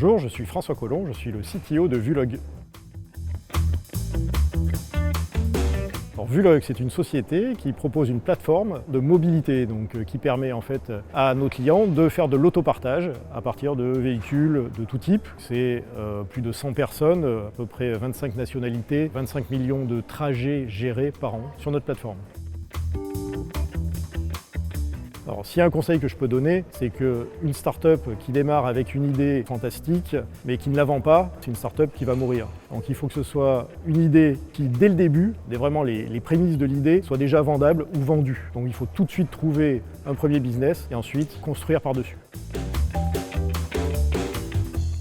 Bonjour, je suis François Collomb, je suis le CTO de Vulog. Alors, Vulog, c'est une société qui propose une plateforme de mobilité, qui permet en fait à nos clients de faire de l'autopartage à partir de véhicules de tout type. C'est plus de 100 personnes, à peu près 25 nationalités, 25 millions de trajets gérés par an sur notre plateforme. Alors, s'il y a un conseil que je peux donner, c'est qu'une start-up qui démarre avec une idée fantastique, mais qui ne la vend pas, c'est une start-up qui va mourir. Donc il faut que ce soit une idée qui, dès le début, dès vraiment les prémices de l'idée, soit déjà vendable ou vendue. Donc il faut tout de suite trouver un premier business et ensuite construire par-dessus.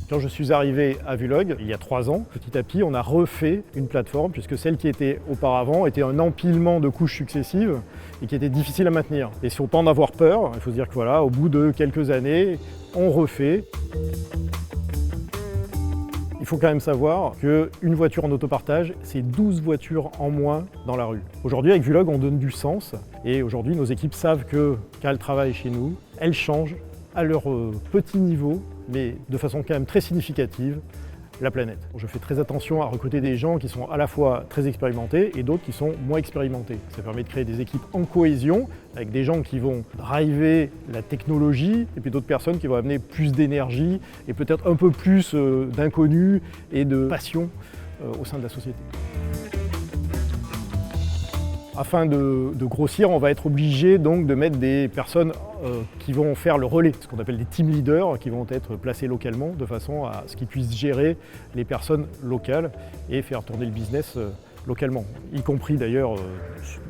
Quand je suis arrivé à Vulog, il y a 3 ans, petit à petit, on a refait une plateforme puisque celle qui était auparavant était un empilement de couches successives et qui était difficile à maintenir. Et si on peut en avoir peur, il faut se dire que voilà, au bout de quelques années, on refait. Il faut quand même savoir qu'une voiture en autopartage, c'est 12 voitures en moins dans la rue. Aujourd'hui, avec Vulog, on donne du sens et aujourd'hui, nos équipes savent que quand elles travaillent chez nous, elles changent à leur petit niveau, mais de façon quand même très significative, la planète. Je fais très attention à recruter des gens qui sont à la fois très expérimentés et d'autres qui sont moins expérimentés. Ça permet de créer des équipes en cohésion, avec des gens qui vont driver la technologie et puis d'autres personnes qui vont amener plus d'énergie et peut-être un peu plus d'inconnu et de passion au sein de la société. Afin de grossir, on va être obligé donc de mettre des personnes qui vont faire le relais, ce qu'on appelle des team leaders, qui vont être placés localement de façon à ce qu'ils puissent gérer les personnes locales et faire tourner le business localement, y compris d'ailleurs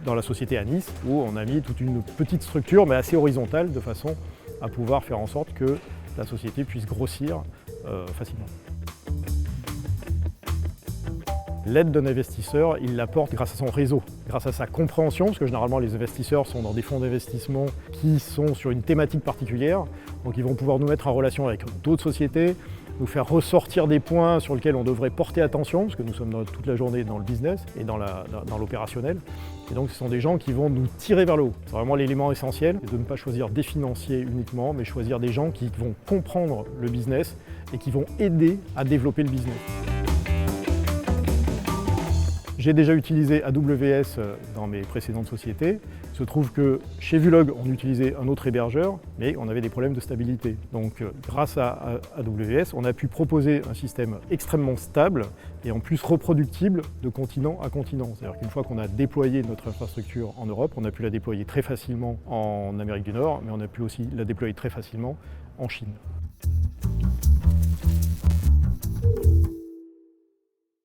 dans la société à Nice, où on a mis toute une petite structure, mais assez horizontale, de façon à pouvoir faire en sorte que la société puisse grossir facilement. L'aide d'un investisseur, il l'apporte grâce à son réseau, grâce à sa compréhension, parce que généralement les investisseurs sont dans des fonds d'investissement qui sont sur une thématique particulière, donc ils vont pouvoir nous mettre en relation avec d'autres sociétés, nous faire ressortir des points sur lesquels on devrait porter attention, parce que nous sommes toute la journée dans le business et dans l'opérationnel. Et donc ce sont des gens qui vont nous tirer vers le haut. C'est vraiment l'élément essentiel, de ne pas choisir des financiers uniquement, mais choisir des gens qui vont comprendre le business et qui vont aider à développer le business. J'ai déjà utilisé AWS dans mes précédentes sociétés. Il se trouve que chez Vulog, on utilisait un autre hébergeur, mais on avait des problèmes de stabilité. Donc grâce à AWS, on a pu proposer un système extrêmement stable et en plus reproductible de continent à continent. C'est-à-dire qu'une fois qu'on a déployé notre infrastructure en Europe, on a pu la déployer très facilement en Amérique du Nord, mais on a pu aussi la déployer très facilement en Chine.